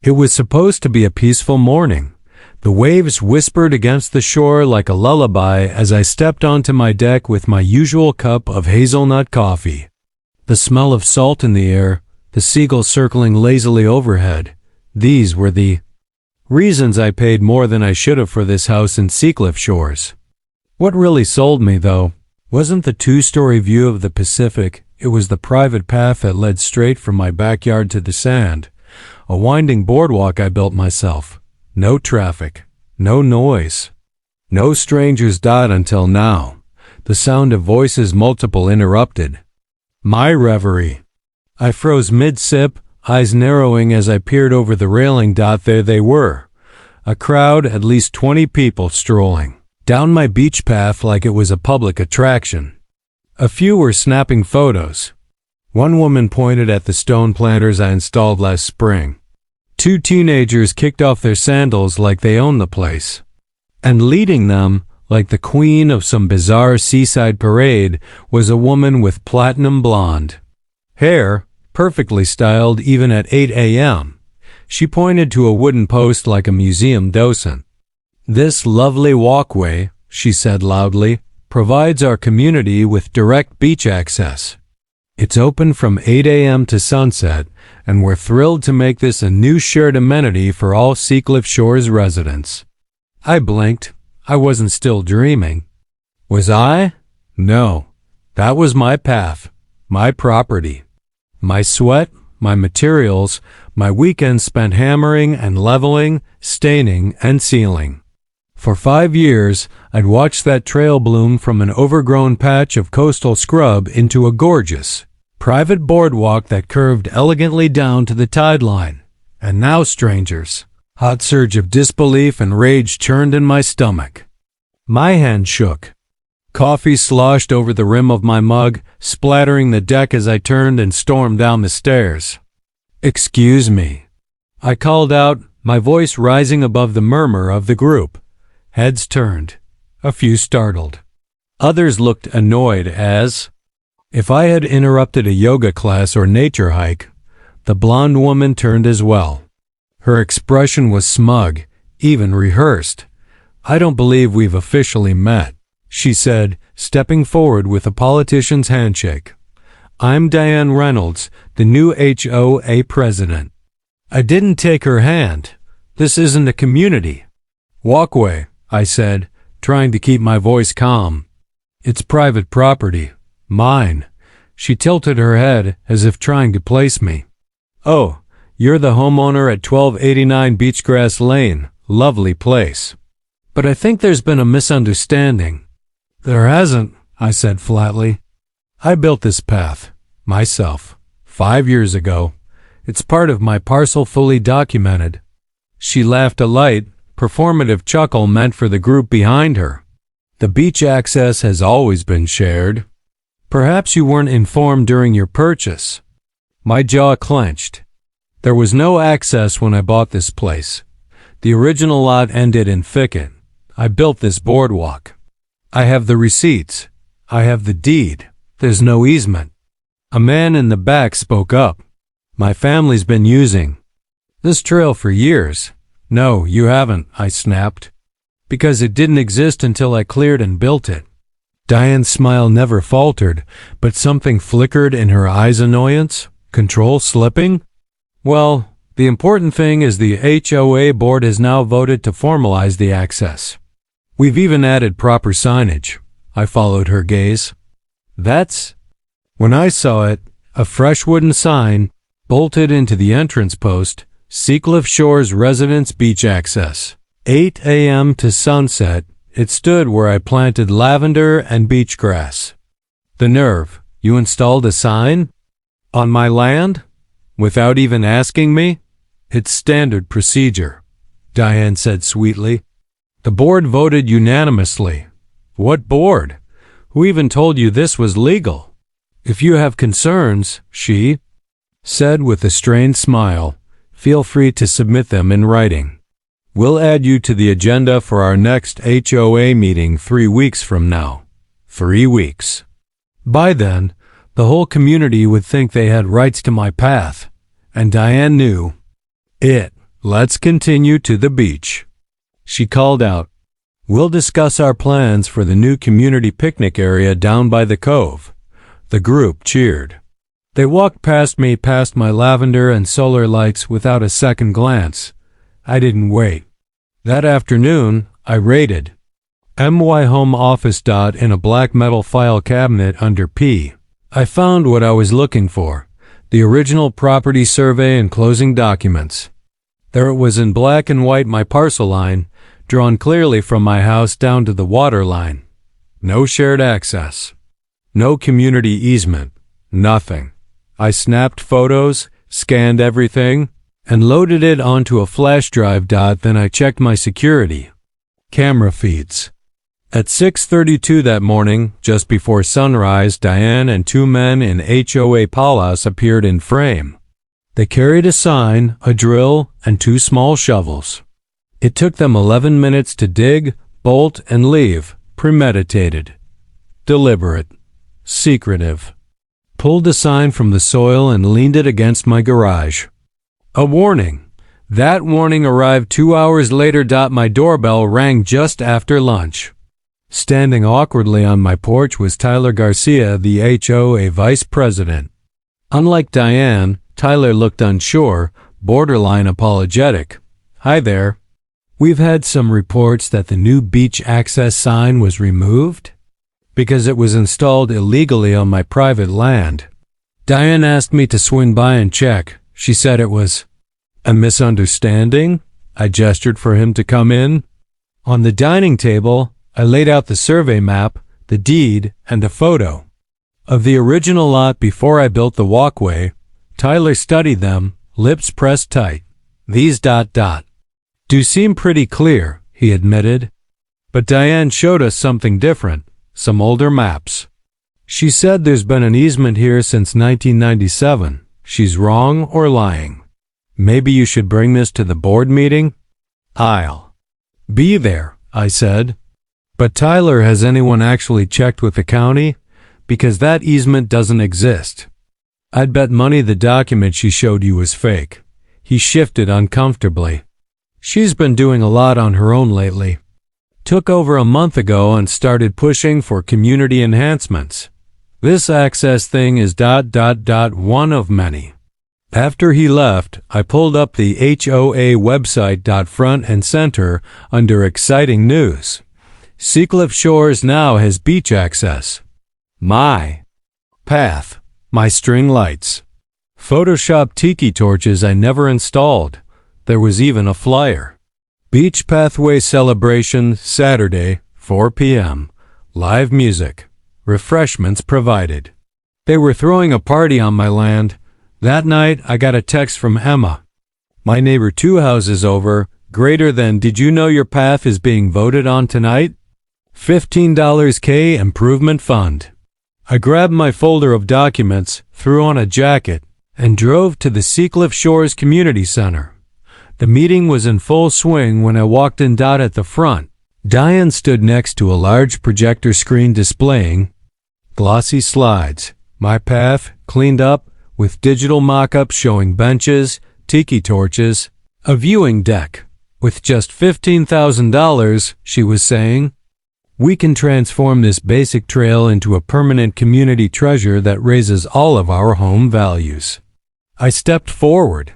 It was supposed to be a peaceful morning. The waves whispered against the shore like a lullaby as I stepped onto my deck with my usual cup of hazelnut coffee. The smell of salt in the air, the seagulls circling lazily overhead, these were the reasons I paid more than I should have for this house in Seacliff Shores. What really sold me, though, wasn't the two-story view of the Pacific. It was the private path that led straight from my backyard to the sand, a winding boardwalk I built myself. No traffic, no noise, no strangers died until now. The sound of voices multiple interrupted my reverie. I froze mid-sip, eyes narrowing as I peered over the railing. There they were, a crowd, at least 20 people strolling down my beach path like it was a public attraction. A few were snapping photos. One woman pointed at the stone planters I installed last spring. Two teenagers kicked off their sandals like they owned the place. And leading them, like the queen of some bizarre seaside parade, was a woman with platinum blonde hair, perfectly styled even at 8 a.m. She pointed to a wooden post like a museum docent. "This lovely walkway," she said loudly, "provides our community with direct beach access. It's open from 8 a.m. to sunset, and we're thrilled to make this a new shared amenity for all Seacliff Shores residents." I blinked. I wasn't still dreaming. Was I? No. That was my path, my property, my sweat, my materials, my weekends spent hammering and leveling, staining and sealing. For 5 years, I'd watched that trail bloom from an overgrown patch of coastal scrub into a gorgeous, private boardwalk that curved elegantly down to the tide line. And now, strangers, hot surge of disbelief and rage churned in my stomach. My hand shook. Coffee sloshed over the rim of my mug, splattering the deck as I turned and stormed down the stairs. "Excuse me," I called out, my voice rising above the murmur of the group. Heads turned, a few startled. Others looked annoyed as if I had interrupted a yoga class or nature hike. The blonde woman turned as well. Her expression was smug, even rehearsed. "I don't believe we've officially met," she said, stepping forward with a politician's handshake. "I'm Diane Reynolds, the new HOA president." I didn't take her hand. "This isn't a community walkway," I said, trying to keep my voice calm. "It's private property. Mine." She tilted her head as if trying to place me. "Oh, you're the homeowner at 1289 Beachgrass Lane. Lovely place. But I think there's been a misunderstanding." "There hasn't," I said flatly. "I built this path, myself, 5 years ago. It's part of my parcel, fully documented." She laughed a light, performative chuckle meant for the group behind her. "The beach access has always been shared. Perhaps you weren't informed during your purchase." My jaw clenched. There was no access when I bought this place. The original lot ended in thicket. I built this boardwalk. I have the receipts. I have the deed. There's no easement. A man in the back spoke up. "My family's been using this trail for years." "No, you haven't," I snapped. "Because it didn't exist until I cleared and built it." Diane's smile never faltered, but something flickered in her eyes. Annoyance? Control slipping? "Well, the important thing is the HOA board has now voted to formalize the access. We've even added proper signage." I followed her gaze. "That's..." When I saw it, a fresh wooden sign, bolted into the entrance post, "Seacliff Shores Residents Beach Access, 8 a.m. to sunset." It stood where I planted lavender and beach grass. The nerve. "You installed a sign? On my land? Without even asking me?" "It's standard procedure," Diane said sweetly. "The board voted unanimously." "What board? Who even told you this was legal?" "If you have concerns," she said with a strained smile, "feel free to submit them in writing. We'll add you to the agenda for our next HOA meeting 3 weeks from now." 3 weeks. By then, the whole community would think they had rights to my path, and Diane knew it. let's continue to the beach. She called out, we'll discuss our plans for the new community picnic area down by the cove. The group cheered. They walked past me past my lavender and solar lights without a second glance. I didn't wait. That afternoon, I raided my home office in a black metal file cabinet under P. I found what I was looking for, the original property survey and closing documents. There it was in black and white, my parcel line, drawn clearly from my house down to the water line. No shared access. No community easement. Nothing. I snapped photos, scanned everything, and loaded it onto a flash drive. Then I checked my security camera feeds. At 6:32 that morning, just before sunrise, Diane and two men in HOA Palas appeared in frame. They carried a sign, a drill, and two small shovels. It took them 11 minutes to dig, bolt, and leave, premeditated, deliberate, secretive. Pulled a sign from the soil and leaned it against my garage. A warning. That warning arrived 2 hours later. My doorbell rang just after lunch. Standing awkwardly on my porch was Tyler Garcia, the HOA vice president. Unlike Diane, Tyler looked unsure, borderline apologetic. Hi there. We've had some reports that the new beach access sign was removed because it was installed illegally on my private land. Diane asked me to swing by and check. She said it was a misunderstanding. I gestured for him to come in. On the dining table, I laid out the survey map, the deed, and a photo of the original lot before I built the walkway. Tyler studied them, lips pressed tight. These do seem pretty clear, he admitted. But Diane showed us something different, some older maps. She said there's been an easement here since 1997. She's wrong or lying. Maybe you should bring this to the board meeting? I'll be there, I said. But Tyler, has anyone actually checked with the county? Because that easement doesn't exist. I'd bet money the document she showed you was fake. He shifted uncomfortably. She's been doing a lot on her own lately. Took over a month ago and started pushing for community enhancements. This access thing is one of many. After he left, I pulled up the HOA website. Front and center under exciting news. Seacliff Shores now has beach access. My path. My string lights. Photoshop tiki torches I never installed. There was even a flyer. Beach Pathway Celebration, Saturday, 4 p.m. Live music. Refreshments provided. They were throwing a party on my land. That night, I got a text from Emma. My neighbor 2 houses over, greater than, did you know your path is being voted on tonight? $15 K Improvement Fund. I grabbed my folder of documents, threw on a jacket, and drove to the Seacliff Shores Community Center. The meeting was in full swing when I walked in. At the front, Diane stood next to a large projector screen displaying glossy slides, my path, cleaned up, with digital mock-ups showing benches, tiki torches, a viewing deck. With just $15,000, she was saying, we can transform this basic trail into a permanent community treasure that raises all of our home values. I stepped forward.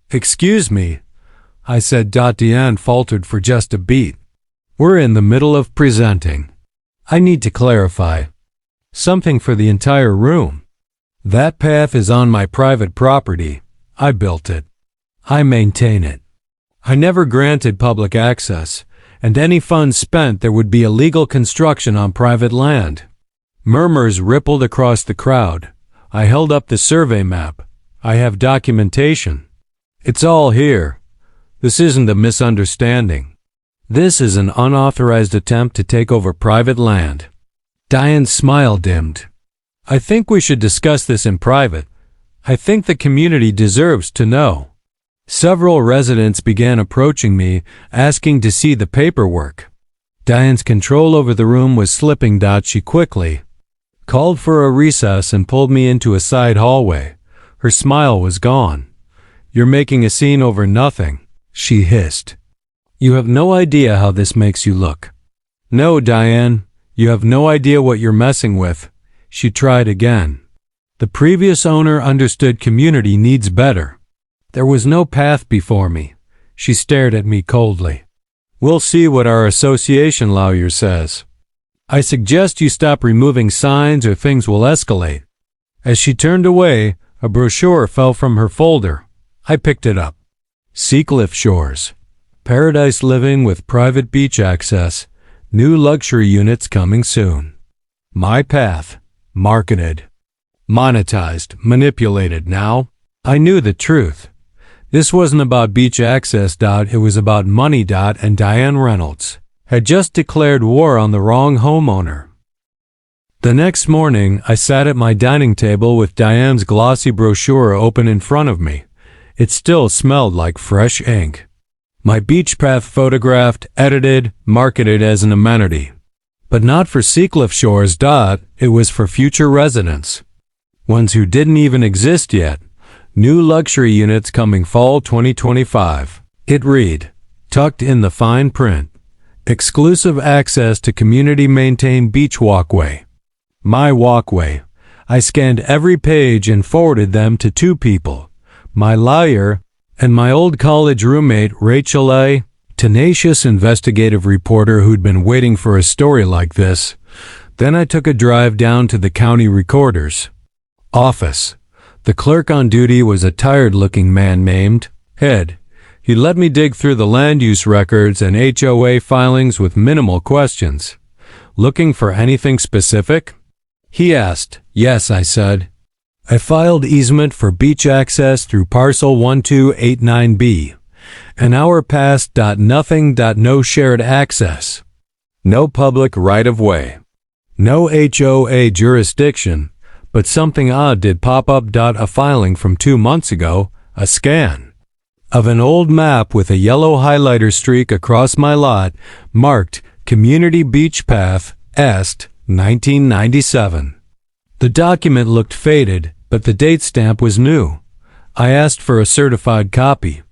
Excuse me, I said. Diane faltered for just a beat. We're in the middle of presenting. I need to clarify. Something for the entire room. That path is on my private property. I built it. I maintain it. I never granted public access, and any funds spent, there would be illegal construction on private land. Murmurs rippled across the crowd. I held up the survey map. I have documentation. It's all here. This isn't a misunderstanding. This is an unauthorized attempt to take over private land. Diane's smile dimmed. I think we should discuss this in private. I think the community deserves to know. Several residents began approaching me, asking to see the paperwork. Diane's control over the room was slipping. She quickly called for a recess and pulled me into a side hallway. Her smile was gone. You're making a scene over nothing, she hissed. You have no idea how this makes you look. No, Diane, you have no idea what you're messing with. She tried again. The previous owner understood community needs better. There was no path before me. She stared at me coldly. We'll see what our association lawyer says. I suggest you stop removing signs or things will escalate. As she turned away, a brochure fell from her folder. I picked it up. Seacliff Shores. Paradise living with private beach access. New luxury units coming soon. My path. Marketed. Monetized. Manipulated. Now, I knew the truth. This wasn't about beach access. It was about money. And Diane Reynolds had just declared war on the wrong homeowner. The next morning, I sat at my dining table with Diane's glossy brochure open in front of me. It still smelled like fresh ink. My beach path photographed, edited, marketed as an amenity. But not for Seacliff Shores. It was for future residents. Ones who didn't even exist yet. New luxury units coming fall 2025. It read, tucked in the fine print, exclusive access to community-maintained beach walkway. My walkway. I scanned every page and forwarded them to two people, my lawyer and my old college roommate Rachel A., tenacious investigative reporter who'd been waiting for a story like this. Then I took a drive down to the county recorder's office. The clerk on duty was a tired-looking man named Ed. He let me dig through the land use records and HOA filings with minimal questions. Looking for anything specific? He asked. Yes, I said. I filed easement for beach access through parcel 1289B. An hour passed. Nothing. No shared access. No public right-of-way. No HOA jurisdiction, but something odd did pop up. A filing from 2 months ago, a scan of an old map with a yellow highlighter streak across my lot, marked Community Beach Path, Est, 1997. The document looked faded, but the date stamp was new. I asked for a certified copy.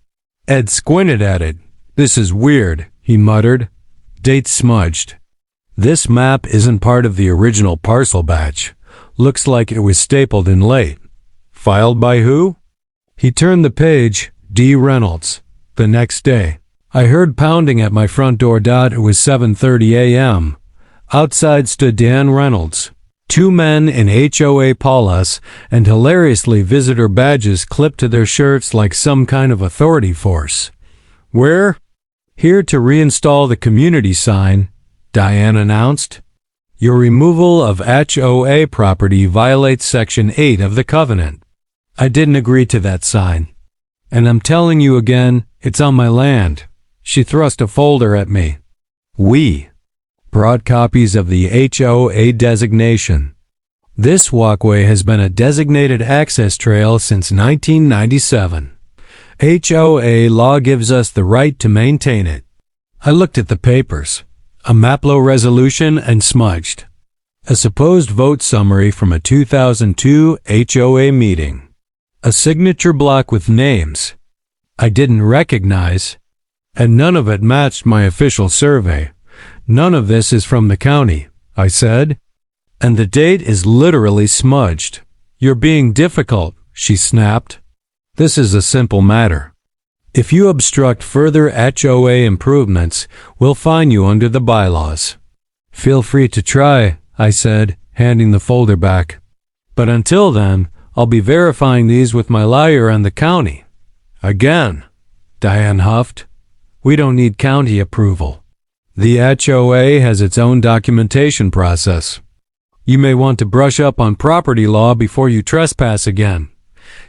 Ed squinted at it. This is weird, he muttered. Date smudged. This map isn't part of the original parcel batch. Looks like it was stapled in late. Filed by who? He turned the page. D. Reynolds. The next day, I heard pounding at my front door. It was 7:30 a.m. Outside stood Dan Reynolds. Two men in HOA polos and hilariously visitor badges clipped to their shirts like some kind of authority force. Where? Here to reinstall the community sign, Diane announced. Your removal of HOA property violates Section 8 of the covenant. I didn't agree to that sign. And I'm telling you again, it's on my land. She thrust a folder at me. We brought copies of the HOA designation. This walkway has been a designated access trail since 1997. HOA law gives us the right to maintain it. I looked at the papers. A Maplo resolution and smudged. A supposed vote summary from a 2002 HOA meeting. A signature block with names I didn't recognize, and none of it matched my official survey. None of this is from the county, I said. And the date is literally smudged. You're being difficult, she snapped. This is a simple matter. If you obstruct further HOA improvements, we'll fine you under the bylaws. Feel free to try, I said, handing the folder back. But until then, I'll be verifying these with my lawyer and the county. Again, Diane huffed. We don't need county approval. The HOA has its own documentation process. You may want to brush up on property law before you trespass again.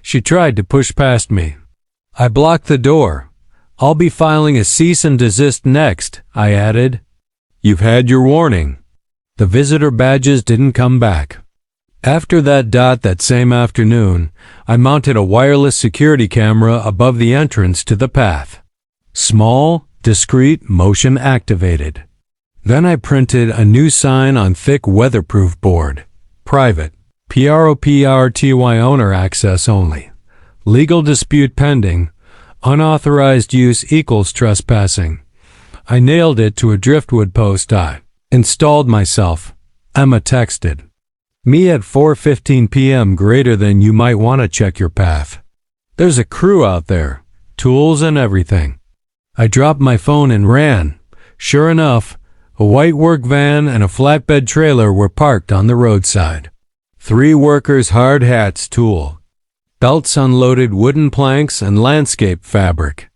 She tried to push past me. I blocked the door. I'll be filing a cease and desist next, I added. You've had your warning. The visitor badges didn't come back. After that same afternoon, I mounted a wireless security camera above the entrance to the path. Small, discreet, motion activated. Then I printed a new sign on thick weatherproof board. Private. PROPRTY owner access only. Legal dispute pending. Unauthorized use equals trespassing. I nailed it to a driftwood post. I installed myself. Emma texted. Me at 4:15 p.m. greater than you might want to check your path. There's a crew out there. Tools and everything. I dropped my phone and ran. Sure enough, a white work van and a flatbed trailer were parked on the roadside. 3 workers, hard hats, tool belts, unloaded wooden planks and landscape fabric.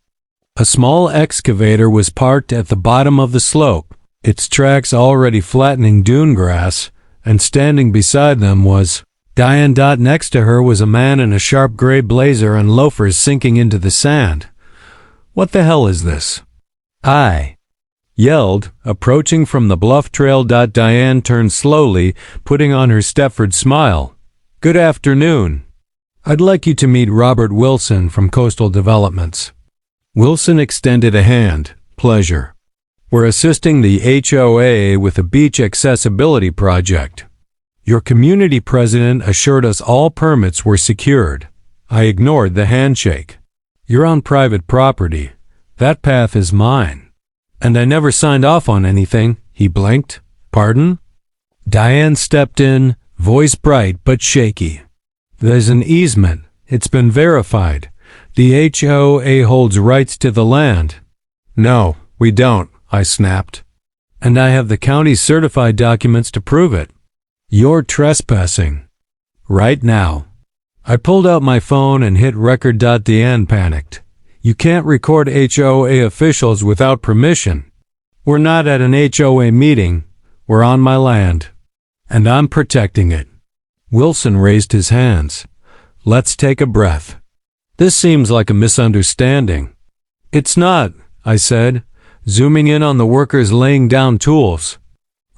A small excavator was parked at the bottom of the slope, its tracks already flattening dune grass, and standing beside them was Diane. Next to her was a man in a sharp gray blazer and loafers sinking into the sand. What the hell is this? I yelled, approaching from the bluff trail. Diane turned slowly, putting on her Stepford smile. Good afternoon. I'd like you to meet Robert Wilson from Coastal Developments. Wilson extended a hand. Pleasure. We're assisting the HOA with a beach accessibility project. Your community president assured us all permits were secured. I ignored the handshake. You're on private property. That path is mine. And I never signed off on anything. He blinked. Pardon? Diane stepped in, voice bright but shaky. There's an easement. It's been verified. The HOA holds rights to the land. No, we don't, I snapped. And I have the county's certified documents to prove it. You're trespassing. Right now. I pulled out my phone and hit record. Diane panicked. You can't record HOA officials without permission. We're not at an HOA meeting. We're on my land. And I'm protecting it. Wilson raised his hands. Let's take a breath. This seems like a misunderstanding. It's not, I said, zooming in on the workers laying down tools.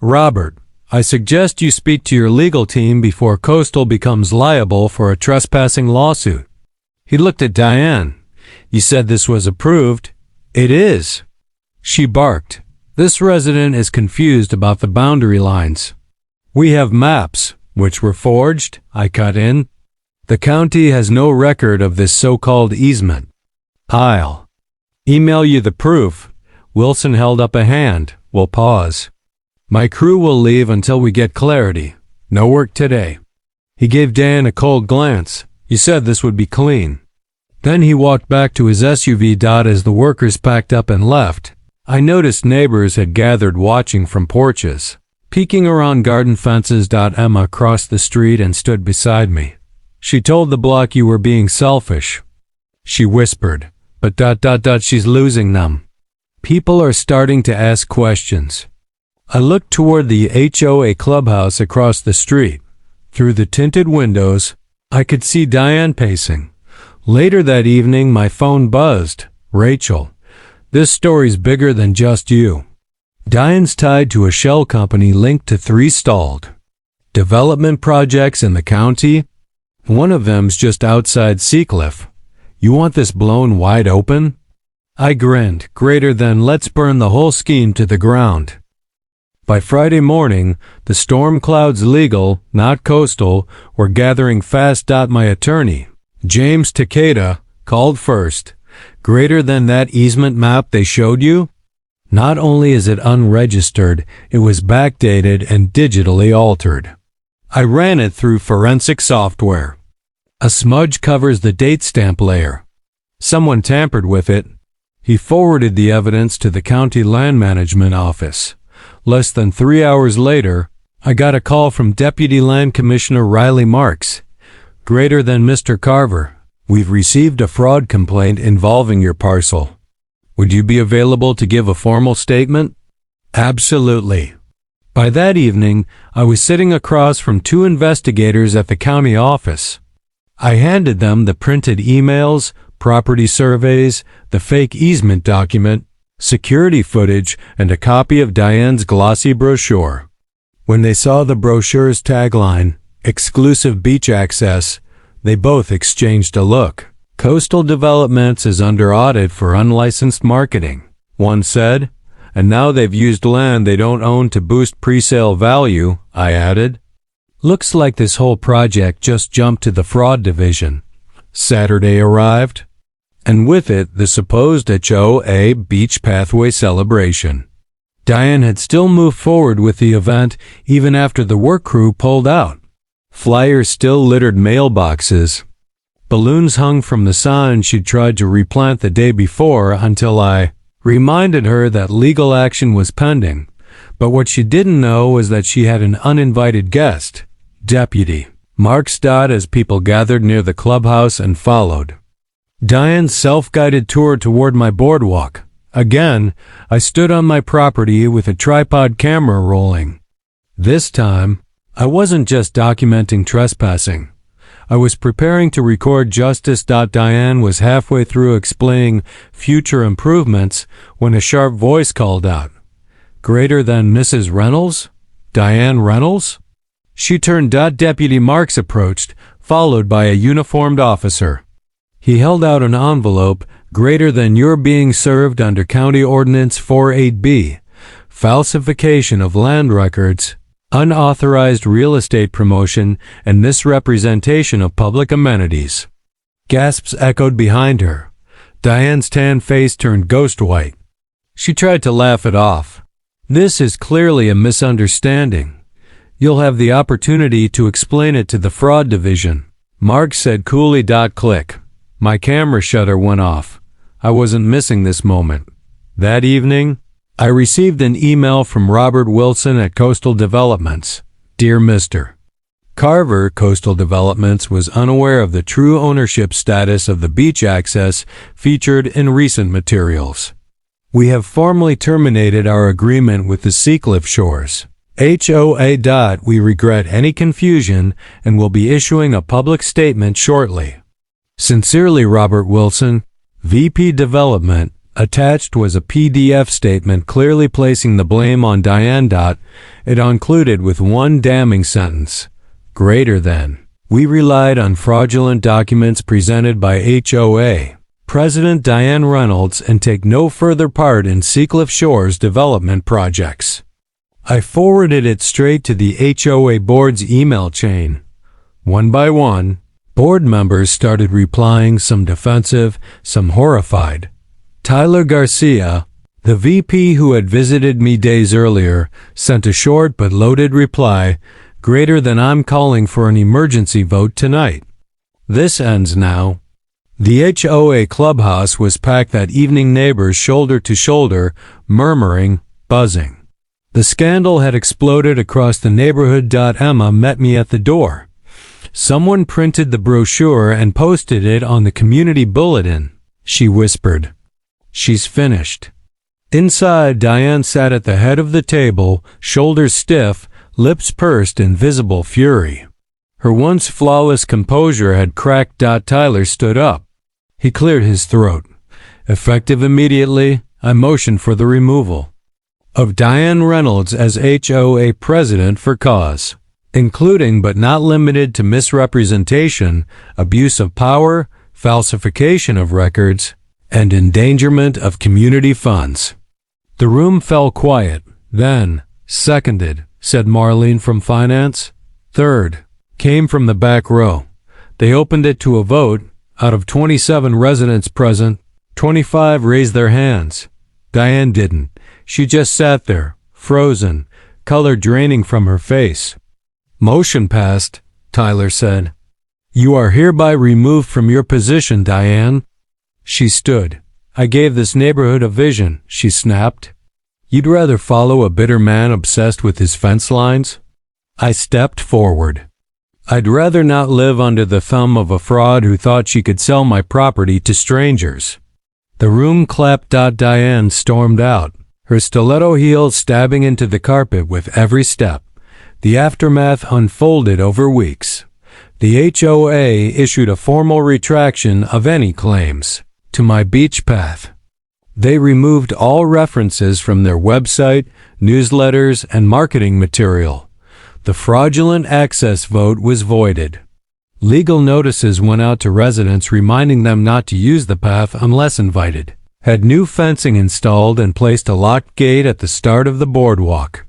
Robert, I suggest you speak to your legal team before Coastal becomes liable for a trespassing lawsuit. He looked at Diane. You said this was approved. It is. She barked. This resident is confused about the boundary lines. We have maps, which were forged, I cut in. The county has no record of this so-called easement. I'll email you the proof. Wilson held up a hand. We'll pause. My crew will leave until we get clarity. No work today. He gave Dan a cold glance. You said this would be clean. Then he walked back to his SUV. As the workers packed up and left, I noticed neighbors had gathered watching from porches, peeking around garden fences. Emma crossed the street and stood beside me. She told the block you were being selfish. She whispered, but she's losing them. People are starting to ask questions. I looked toward the HOA clubhouse across the street. Through the tinted windows, I could see Diane pacing. Later that evening, my phone buzzed. Rachel, this story's bigger than just you. Diane's tied to a shell company linked to 3 stalled development projects in the county. One of them's just outside Seacliff. You want this blown wide open? I grinned, greater than let's burn the whole scheme to the ground. By Friday morning, the storm clouds legal, not coastal, were gathering fast. My attorney, James Takeda, called first. Greater than that easement map they showed you? Not only is it unregistered, it was backdated and digitally altered. I ran it through forensic software. A smudge covers the date stamp layer. Someone tampered with it. He forwarded the evidence to the county land management office. Less than 3 hours later, I got a call from Deputy Land Commissioner Riley Marks. Greater than Mr. Carver, we've received a fraud complaint involving your parcel. Would you be available to give a formal statement? Absolutely. By that evening, I was sitting across from 2 investigators at the county office. I handed them the printed emails, property surveys, the fake easement document, security footage, and a copy of Diane's glossy brochure. When they saw the brochure's tagline, Exclusive Beach Access, they both exchanged a look. Coastal Developments is under audit for unlicensed marketing, one said, and now they've used land they don't own to boost pre-sale value, I added. Looks like this whole project just jumped to the fraud division. Saturday arrived. and with it the supposed HOA beach pathway celebration. Diane had still moved forward with the event even after the work crew pulled out. Flyers still littered mailboxes. Balloons hung from the sign she'd tried to replant the day before until I reminded her that legal action was pending. But what she didn't know was that she had an uninvited guest, Deputy Marks. As people gathered near the clubhouse and followed Diane's self-guided tour toward my boardwalk. Again, I stood on my property with a tripod camera rolling. This time, I wasn't just documenting trespassing. I was preparing to record justice. Diane was halfway through explaining future improvements when a sharp voice called out, "Greater than Mrs. Reynolds? Diane Reynolds?" She turned. Deputy Marks approached, followed by a uniformed officer. He held out an envelope, "Greater than you're being served under County Ordinance 48B, falsification of land records, unauthorized real estate promotion, and misrepresentation of public amenities." Gasps echoed behind her. Diane's tan face turned ghost white. She tried to laugh it off. "This is clearly a misunderstanding. You'll have the opportunity to explain it to the fraud division," Mark said coolly. Click. My camera shutter went off. I wasn't missing this moment. That evening, I received an email from Robert Wilson at Coastal Developments. "Dear Mr. Carver, Coastal Developments was unaware of the true ownership status of the beach access featured in recent materials. We have formally terminated our agreement with the Seacliff Shores HOA. We regret any confusion and will be issuing a public statement shortly. Sincerely, Robert Wilson, VP Development." Attached was a PDF statement clearly placing the blame on Diane. It concluded with one damning sentence, "Greater than. We relied on fraudulent documents presented by HOA President Diane Reynolds and take no further part in Seacliff Shores development projects." I forwarded it straight to the HOA board's email chain. One by one, board members started replying, some defensive, some horrified. Tyler Garcia, the VP who had visited me days earlier, sent a short but loaded reply, "Greater than. I'm calling for an emergency vote tonight. This ends now." The HOA clubhouse was packed that evening, neighbors shoulder to shoulder, murmuring, buzzing. The scandal had exploded across the neighborhood. Emma met me at the door. "Someone printed the brochure and posted it on the community bulletin," she whispered. "She's finished." Inside, Diane sat at the head of the table, shoulders stiff, lips pursed in visible fury. Her once flawless composure had cracked. Tyler stood up. He cleared his throat. Effective immediately, I motioned for the removal of Diane Reynolds as HOA president for cause, including but not limited to misrepresentation, abuse of power, falsification of records, and endangerment of community funds. The room fell quiet. Then, "Seconded," said Marlene from finance. "Third," came from the back row. They opened it to a vote. Out of 27 residents present, 25 raised their hands. Diane didn't. She just sat there, frozen, color draining from her face. "Motion passed," Tyler said. "You are hereby removed from your position, Diane." She stood. "I gave this neighborhood a vision," she snapped. "You'd rather follow a bitter man obsessed with his fence lines?" I stepped forward. "I'd rather not live under the thumb of a fraud who thought she could sell my property to strangers." The room clapped. Diane stormed out, her stiletto heels stabbing into the carpet with every step. The aftermath unfolded over weeks. The HOA issued a formal retraction of any claims to my beach path. They removed all references from their website, newsletters, and marketing material. The fraudulent access vote was voided. Legal notices went out to residents reminding them not to use the path unless invited. Had new fencing installed and placed a locked gate at the start of the boardwalk.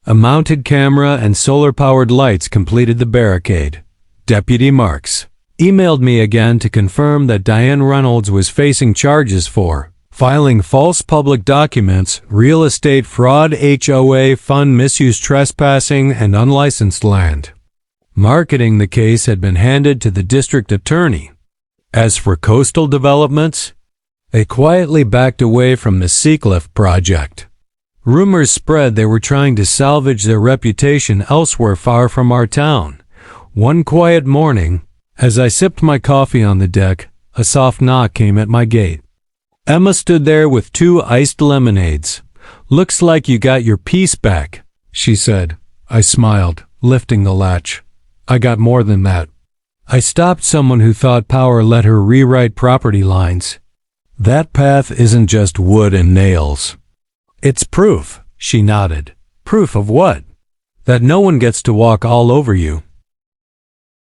A mounted camera and solar-powered lights completed the barricade. Deputy Marks, emailed me again to confirm that Diane Reynolds was facing charges for filing false public documents, real estate fraud, HOA fund misuse, trespassing, and unlicensed land. Marketing the case had been handed to the district attorney. As for coastal developments, they quietly backed away from the Seacliff project. Rumors spread they were trying to salvage their reputation elsewhere far from our town. One quiet morning, as I sipped my coffee on the deck, a soft knock came at my gate. Emma stood there with 2 iced lemonades. "Looks like you got your piece back," she said. I smiled, lifting the latch. "I got more than that. I stopped someone who thought power let her rewrite property lines. That path isn't just wood and nails. It's proof," she nodded. "Proof of what?" "That no one gets to walk all over you."